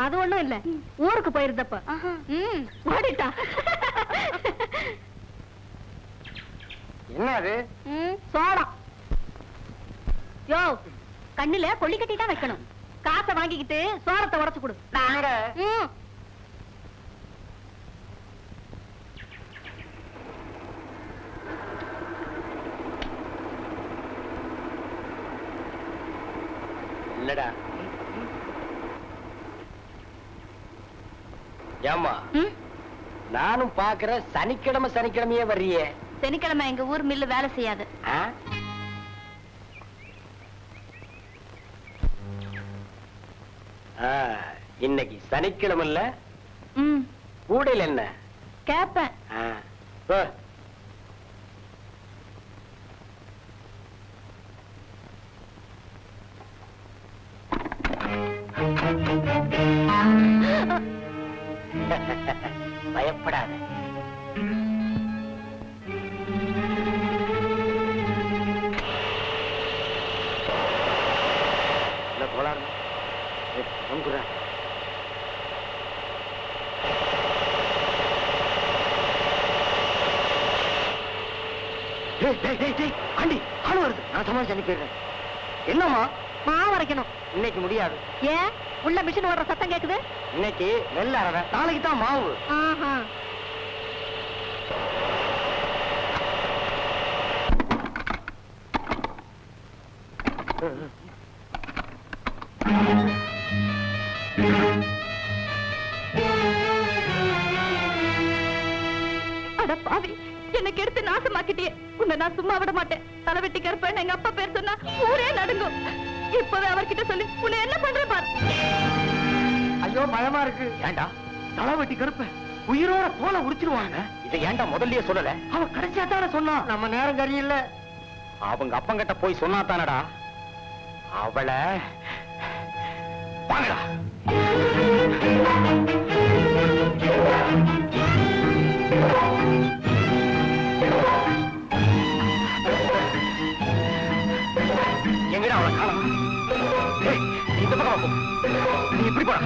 அது ஒண்ணும் இல்ல, ஊருக்கு போயிருந்தப்ப ஓடிட்டா. என்ன அது? சோளம். யோ, கண்ணுல கொள்ளி கட்டி தான் வைக்கணும். காசை வாங்கிக்கிட்டு சோளத்தை உடைச்சு கொடு. நாங்க இல்லடா. ஏமா நானும் பாக்குற சனிக்கிழமை சனிக்கிழமையே வர்றியே. சனிக்கிழமை எங்க ஊர் மில்லு வேலை செய்யாது. இன்னைக்கு சனிக்கிழமை இல்ல, கூடையில் என்ன கேப்பேன். பயப்படாத. ஆண்டி ஆளு வருது. நான் சமாளிச்சு அனுப்பிடுறேன். என்னம்மா? மாவு அரைக்கணும். இன்னைக்கு முடியாது. ஏன்? உள்ள மிஷின் ஓடுற சத்தம் கேக்குது. இன்னைக்கு நெல் அரை, நாளைக்கு தான் மாவு. அட பாவி, எனக்கு எடுத்து நாசமாக்கிட்டியே. உன்னை நான் சும்மா விட மாட்டேன். தலைவெட்டி கருப்பேன் எங்க அப்பா பேர் சொன்னா ஊரே நடுங்கும். இப்பவே அவர்கிட்ட சொல்லி உன்னை என்ன பண்ற பாரு. ஐயோ பயமா இருக்கு. ஏண்டா தலைவெட்டி கருப்ப உயிரோட தோலை உரிச்சிருவாங்க. இதை ஏண்டா முதல்லயே சொல்லல? அவ கடைசியா தானே சொன்னா. நம்ம நேரம் சரியில்லை. அவங்க அப்பங்கிட்ட போய் சொன்னா தானடா. அவளை வாங்கடா. எங்கடா அவளை காணோம்? இந்த பக்கம் நீ இப்படி போற.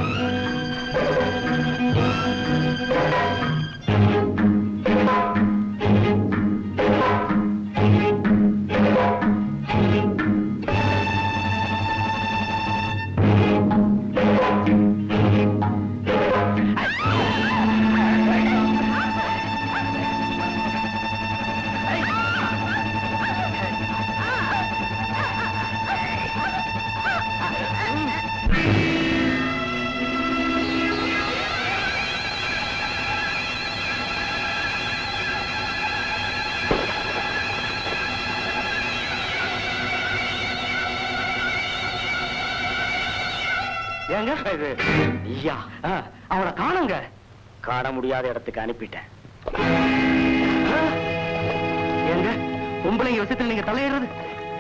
அவளை காணுங்க. காண முடியாத இடத்துக்கு அனுப்பிட்டேன். எங்க பொம்பளைங்க விஷயத்தில் நீங்க தலையிடுறது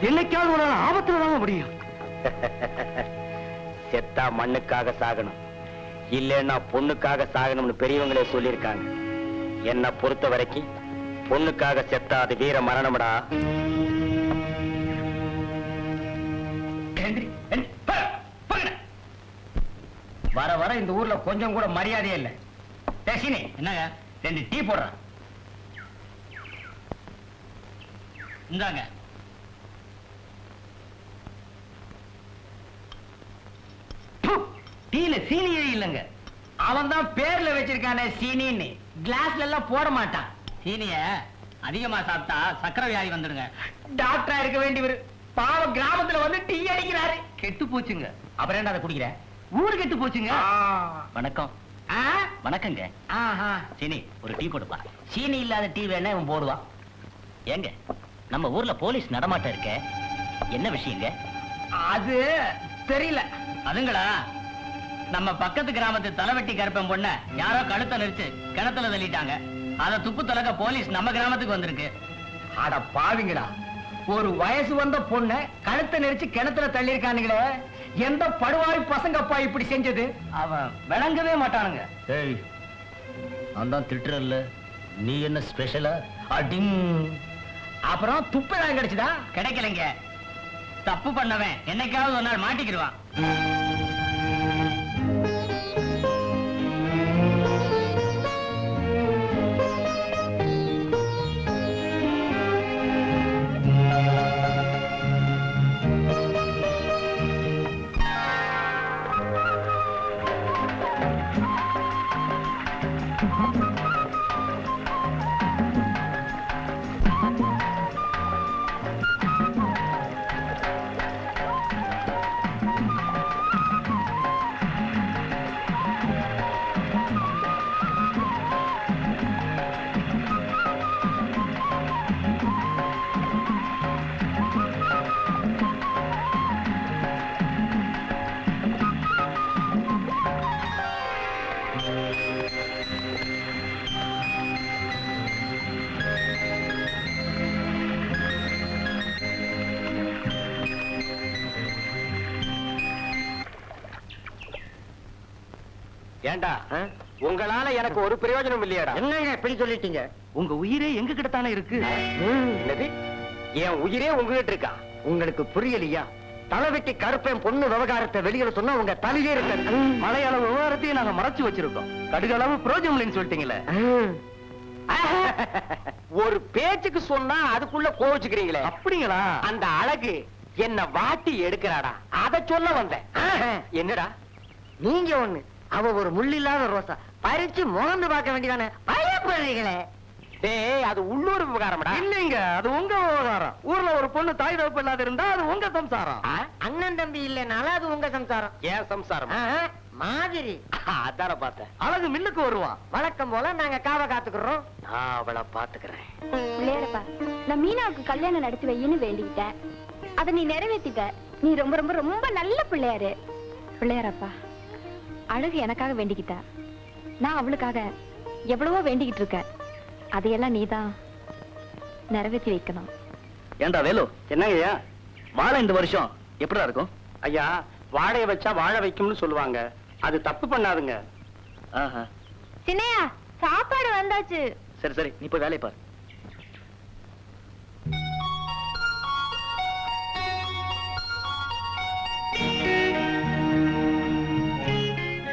என்னைக்காவது ஒரு ஆபத்துல தாங்க முடியும். செத்தா மண்ணுக்காக சாகணும், இல்லைன்னா பொண்ணுக்காக சாகணும்னு பெரியவங்களே சொல்லியிருக்காங்க. என்ன பொறுத்த வரைக்கும் பொண்ணுக்காக செத்தா அது வீர மரணம்டா. வர வர இந்த ஊர்ல கொஞ்சம் கூட மரியாதையே இல்லை. டேசினி என்னங்க 2 டீ போடுறான். இந்தாங்க. டீல சீனியே இல்லைங்க. அவன் தான் பேர்ல வச்சிருக்கானே சீனின்னு. கிளாஸ்ல எல்லாம் போட மாட்டான். சீனிய அதிகமா சாப்பிட்டா சக்கரை வியாதி வந்துடுங்க. டாக்டரா இருக்க வேண்டியவர் பாவம் கிராமத்துல வந்து டீ அடிக்கிறாரு. கெட்டு போச்சுங்க. அப்புறம் என்ன அதை குடிக்கிற? ஊரு கெட்டு போச்சுங்க. வணக்கம். வணக்கங்க. சீனி ஒரு டீ போடுப்பா. சீனி இல்லாத டீ வேணா இவன் போடுவான். ஏங்க நம்ம ஊர்ல போலீஸ் நடமாட்டம் இருக்க, என்ன விஷயங்க? அது தெரியல. அதுங்களா, நம்ம பக்கத்து கிராமத்து தலைவெட்டி கருப்பன் பொண்ண யாரோ கழுத்தை நெரிச்சு கிணத்துல தள்ளிட்டாங்க. அத துப்பு தொலைக்க போலீஸ் நம்ம கிராமத்துக்கு வந்திருக்கு. அட பாவிங்களா, ஒரு வயசு வந்த பொண்ண கழுத்தை நெரிச்சு கிணத்துல தள்ளிருக்கானுங்களே. எந்த படுவாய் பசங்கப்பா இப்படி செஞ்சது? அவன் விளங்கவே மாட்டானுங்க. நான் தான் திட்டுறல்ல, நீ என்ன ஸ்பெஷலா? அடிங். அப்புறம் துப்பு தான் கிடைச்சதா? கிடைக்கலைங்க. தப்பு பண்ணவன் என்னைக்காவது ஒரு நாள் மாட்டிக்கிடுவான். ஏண்டா உங்களால எனக்கு ஒரு பிரயோஜனம் இல்லையாடா? என்னங்க இப்படி சொல்லிட்டீங்க? உங்க உயிரே எங்க கிட்ட தானே இருக்கு. என்னது? என் உயிரே உங்ககிட்ட இருக்கா? உங்களுக்கு புரியலையா? தலைவெட்டி கருப்பேன் பொண்ணு விவகாரத்தை வெளியில சொன்னா உங்க தலையே இருக்க. மலையாள விவகாரத்தையும் நாங்க மறைச்சு வச்சிருக்கோம். கடுகளவு புரோஜனம் சொல்லிட்டீங்களே. ஒரு பேச்சுக்கு சொன்னா அதுக்குள்ள கோவிச்சுக்கிறீங்களே. அப்படிங்களா? அந்த அழகு என்ன வாட்டி எடுக்கிறாடா, அத சொல்ல வந்தேன். என்னடா நீங்க ஒண்ணு, அவ ஒரு முள்ளில்லாத ரோசா. பறிச்சு முகந்து பார்க்க வேண்டியதானே. பயப்படுறீங்களே. டேய், அது உள்ளூர் விவகாரம்டா. இல்லைங்க, அது உங்க விவகாரம். ஊர்ல ஒரு பொண்ணு தாய் தகப்பு இல்லாத இருந்தா அது உங்க சம்சாரம். அண்ணன் தம்பி இல்லனால அது உங்க சம்சாரம். ஏன் சம்சாரம் மாதிரி? அதான பார்த்தேன். அழகு மில்லுக்கு வருவான். வழக்கம் போல நாங்க காவ காத்துக்கிறோம். நான் அவளை பாத்துக்கிறேன். பிள்ளையாரப்பா, நான் மீனாவுக்கு கல்யாணம் நடத்தி வையின்னு வேண்டிக்கிட்டேன். அதை நீ நிறைவேத்திட்ட. நீ ரொம்ப ரொம்ப ரொம்ப நல்ல பிள்ளையாரு. பிள்ளையாரப்பா, அழகு எனக்காக வேண்டிக்கிட்டா. நான் அவளுக்காக எவ்வளவோ வேண்டிக்கிட்டு இருக்கேன். அதையெல்லாம் நீதான் நிறைவேற்றி வைக்கணும். ஏண்டா வேலு, என்னங்கய்யா வாழை இந்த வருஷம் எப்படிடா இருக்கும்? ஐயா, வாழைய வச்சா வாழை வைக்கும்னு சொல்லுவாங்க. அது தப்பு பண்ணாதுங்க. சின்னையா, சாப்பாடு வந்தாச்சு. சரி சரி, நீ போய் வேலையை பாரு.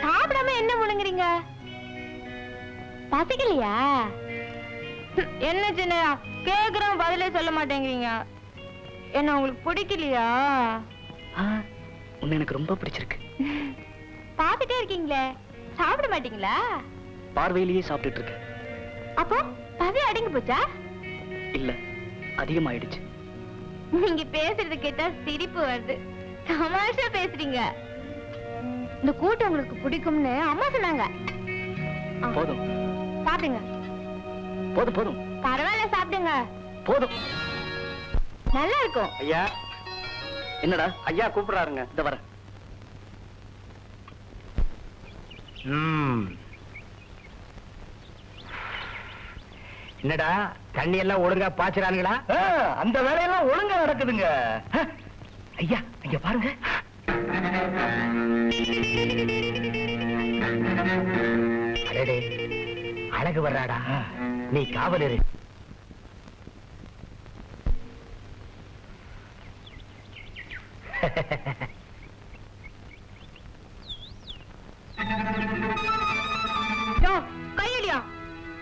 சாப்பிடாம என்ன முழுங்குறீங்க? பசிக்கலையா? என்ன சின்னையா, கேக்குறோம் பதிலே சொல்ல மாட்டேங்கிறீங்க. என்ன உங்களுக்கு பிடிக்கலையா? உன்னை எனக்கு ரொம்ப பிடிச்சிருக்கு. பாத்துட்டே இருக்கீங்களே, சாப்பிட மாட்டீங்களா? பார்வையிலேயே சாப்பிட்டுட்டு இருக்கேன். அப்போ பசி அடங்கி போச்சா? இல்ல, அதிகமாயிடுச்சு. நீங்க பேசுறது கேட்டா சிரிப்பு வருது. தமாஷா பேசுறீங்க. இந்த கூட்டம் உங்களுக்கு பிடிக்கும்னு அம்மா சொன்னாங்க. போதும் சாப்பிடுங்க. போதும் போதும், பரவாயில்ல, சாப்பிடுங்க. போதும். நல்லா இருக்கும். ஐயா, என்னடா? ஐயா கூப்பிடுறாருங்க. இந்த வர. என்னடா, தண்ணி எல்லாம் ஒழுங்கா பாய்ச்சறானுங்களா? அந்த வேலையெல்லாம் ஒழுங்கா நடக்குதுங்க. ஐயா, இங்க பாருங்க. அடடே, அழகு வர்றாடா. நீ காவல் இரு. கையடியா,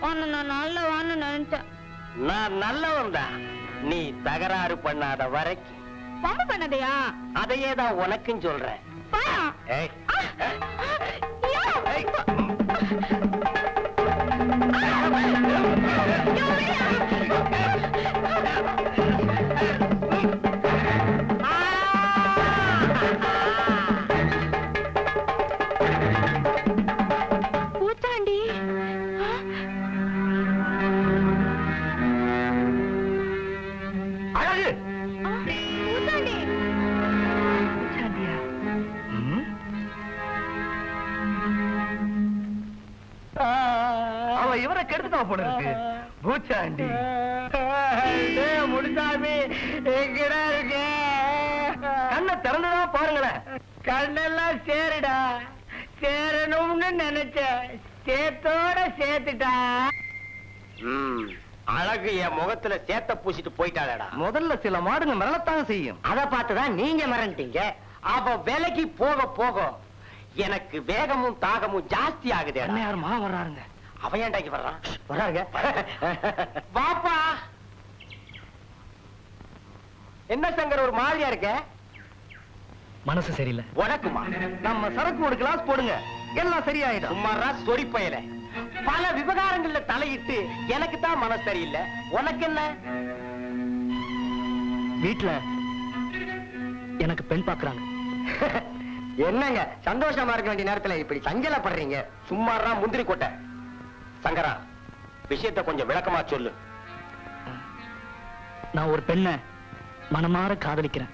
நான் நல்லவான்னு நினைச்சேன். நான் நல்லவன் தான். நீ தகராறு பண்ணாத வரைக்கும். பம்பு பண்ணதையா? அதையே தான் உனக்கும் சொல்றேன். ஏய், ஏய். பூச்சாண்டி, அழகு பூச்சாண்டி. அவ இவரை கெடுத்துட்டா போல இருக்கு. பூச்சாண்டி முடிச்சாமி எங்கடா இருக்க? கண்ணை திறந்துதான் பாருங்களேன். கண்ணெல்லாம் சேருடா. சேரணும்னு நினைச்ச, சேத்தோட சேர்த்துட்டா. அழகு என் முகத்துல சேத்த பூசிட்டு போயிட்டாளடா. முதல்ல சில மாடுங்க மிரளத்தான் செய்யும். அத பார்த்துதான் நீங்க மிரண்டீங்க. அவ விலைக்கு போக போக எனக்கு வேகமும் தாகமும் ஜாஸ்தி ஆகுது. யார் மா வர்றாருங்க? அவன் ஏண்டாக்கி வர்றான்? வர்றாங்க. வாப்பா. என்ன சங்கர் ஒரு மாதிரியா இருக்க? மனசு சரியில்லை. உனக்குமா? நம்ம சரக்கு ஒரு கிளாஸ் போடுங்க, எல்லாம் சரியாயிடும். சும்மாரா சொறி பயல. பல விவகாரங்கள்ல தலையிட்டு எனக்கு தான் மனசு சரியில்லை. உனக்கு என்ன? வீட்டுல எனக்கு பெண் பாக்குறாங்க. என்னங்க சந்தோஷமா இருக்க வேண்டிய நேரத்துல இப்படி சஞ்சலப்படுறீங்க? சும்மாரா முந்திரி கொட்டை. சங்கரா, விஷயத்தை கொஞ்சம் விளக்கமா சொல்லு. நான் ஒரு பெண்ணை மனமாற காதலிக்கிறேன்.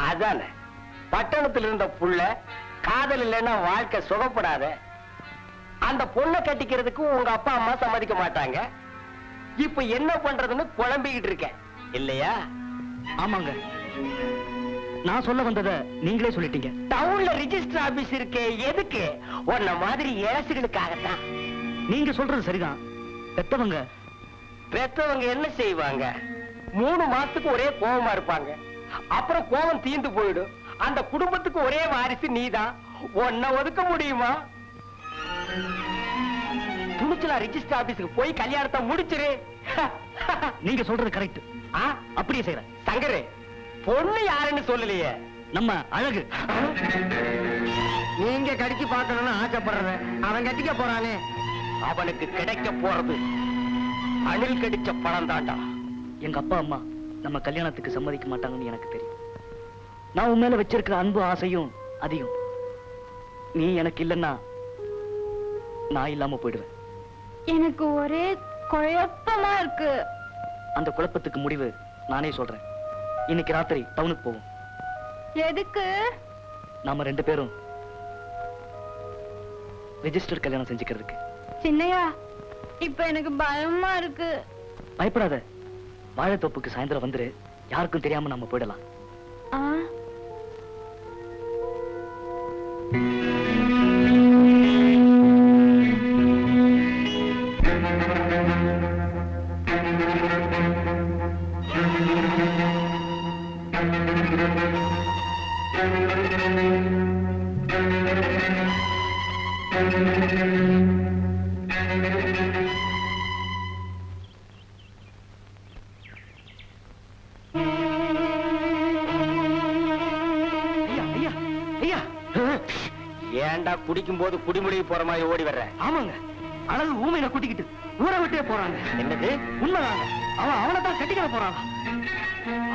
அதானே, பட்டணத்தில் இருந்த புள்ள காதல் இல்லைன்னா வாழ்க்கை சுகப்படாத. அந்த பொண்ணை கட்டிக்கிறதுக்கு உங்க அப்பா அம்மா சம்மதிக்க மாட்டாங்க. இப்ப என்ன பண்றதுன்னு குழம்பிக்கிட்டு இருக்கேன் இல்லையா? ஆமாங்க, நான் சொல்ல வந்ததை நீங்களே சொல்லிட்டீங்க. டவுன்ல ரிஜிஸ்டர் ஆபீஸ் இருக்கே, எதுக்கு? உன்ன மாதிரி ஏசுகளுக்காகத்தான். நீங்க சொல்றது சரிதான். பெத்தவங்க என்ன செய்வாங்க? 3 மாசத்துக்கு ஒரே கோபமா இருப்பாங்க. அப்புறம் கோபம் தீந்து போயிடும். அந்த குடும்பத்துக்கு ஒரே வாரிசு நீதான். உன்னை ஒதுக்க முடியுமா? துணிச்சலா ரிஜிஸ்டர் ஆபீஸுக்கு போய் கல்யாணத்தை முடிச்சிரு. நீங்க சொல்றது கரெக்ட். அப்படியே செய்யறேன். சங்கரு, பொண்ணு யாருன்னு சொல்லலையே. நம்ம அழகு. நீங்க கடிச்சு பார்க்கணும்னு ஆசைப்படுற அவன் கட்டிக்க போறானே, அவனுக்கு கிடைக்க போறது அணில் கடிச்ச பழம் தாண்டா. எங்க அப்பா அம்மா நம்ம கல்யாணத்துக்கு சம்மதிக்க மாட்டாங்கன்னு எனக்கு தெரியும். நான் உன் மேல வச்சிருக்கிற அன்பு ஆசையும் அதிகம். நீ எனக்கு இல்லைன்னா நான் இல்லாம போயிடுவேன். எனக்கு ஒரே குழப்பமா இருக்கு. அந்த குழப்பத்துக்கு முடிவு நானே சொல்றேன். இன்னைக்கு ராத்திரி டவுனுக்கு போவோம். எதுக்கு? நாம 2 பேரும் ரெஜிஸ்டர் கல்யாணம் செஞ்சுக்கிறதுக்கு. சின்னையா, இப்ப எனக்கு பயமா இருக்கு. பயப்படாத. வாழைத்தோப்புக்கு சாயந்தரம் வந்துரு. யாருக்கும் தெரியாம நம்ம போயிடலாம். ஆ, ஏன்டா குடிக்கும் போது குடிமுடிவு போற மாதிரி ஓடி வர்ற? ஆமாங்க, அழகு ஊமையில கூட்டிக்கிட்டு ஊரை விட்டே போறாங்க. என்னது? உண்மைதாங்க. அவனை தான் கட்டிக்கிற போறாங்க.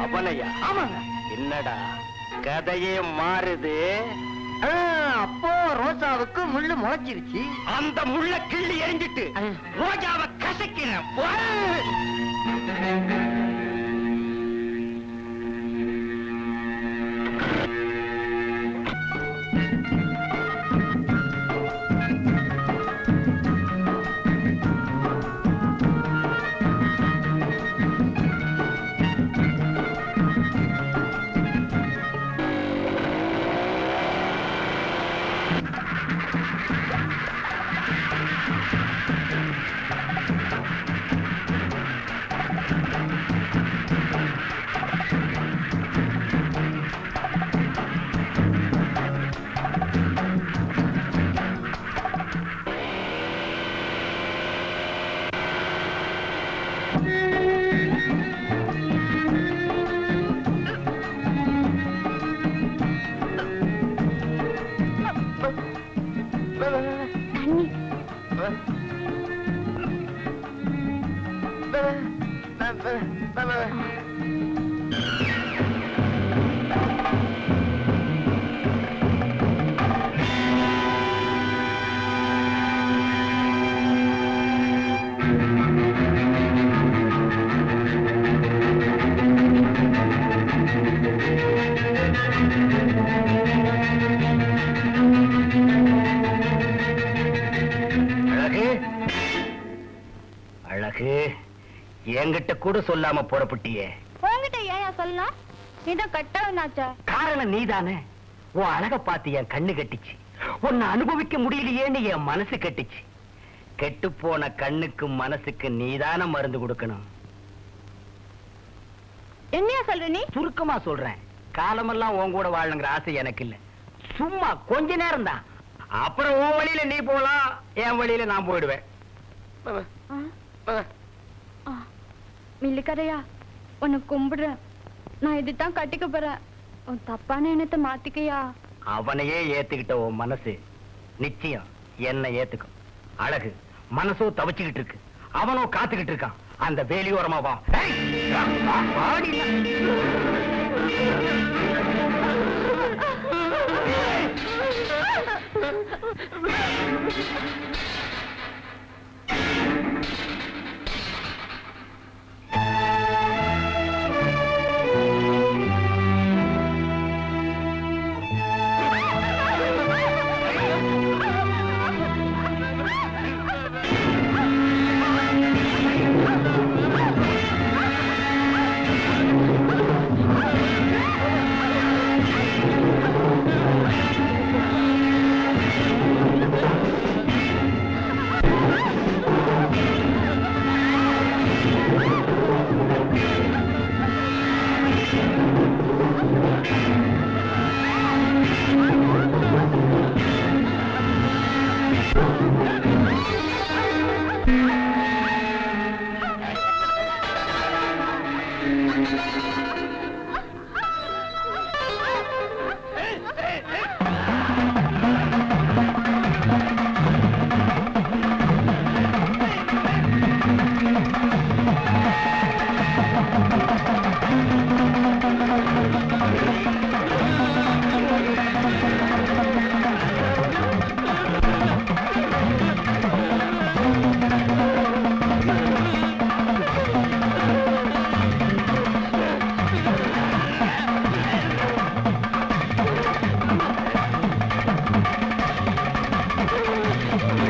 அவனையா? ஆமாங்க. என்னடா கதையே மாறுது? அப்போ ரோஜாவுக்கு முள்ளு முளைச்சிருச்சு. அந்த முள்ள கிள்ளி எரிஞ்சிட்டு ரோஜாவை கசக்கிறேன். அழகு, என்கிட்ட கூட சொல்லாம புறப்பட்டியே. உன்கிட்ட ஏன் சொல்லலாம்? நீதான் கட்டவனாச்சா? காரணம் நீதானே. உன் அழக பார்த்து என் கண்ணு கட்டிச்சு. உன்னை அனுபவிக்க முடியலையேன்னு என் மனசு கட்டிச்சு. கெட்டு போன கண்ணுக்கு மனசுக்கு நீதான மருந்து கொடுக்கணும். என்னையா சொல்ற நீ? சுருக்கமா சொல்றேன். காலமெல்லாம் உன் கூட வாழணுங்கிற ஆசை எனக்கு இல்ல. சும்மா கொஞ்ச நேரம் தான். அப்புறம் உன் வழியில நீ போலாம், என் வழியில நான் போயிடுவேன். மில்லிக்கரையா, உன்னை கும்பிடுறேன். நான் இதுதான் கட்டிக்க போறேன். உன் தப்பான எண்ணத்தை மாத்திக்கையா. அவனையே ஏத்துக்கிட்ட உன் மனசு நிச்சயம் என்ன ஏத்துக்கும். அழகு, மனசோ தவிச்சுக்கிட்டு இருக்கு, அவனோ காத்துக்கிட்டு இருக்கான். அந்த வேலியோரமா வா. ஆ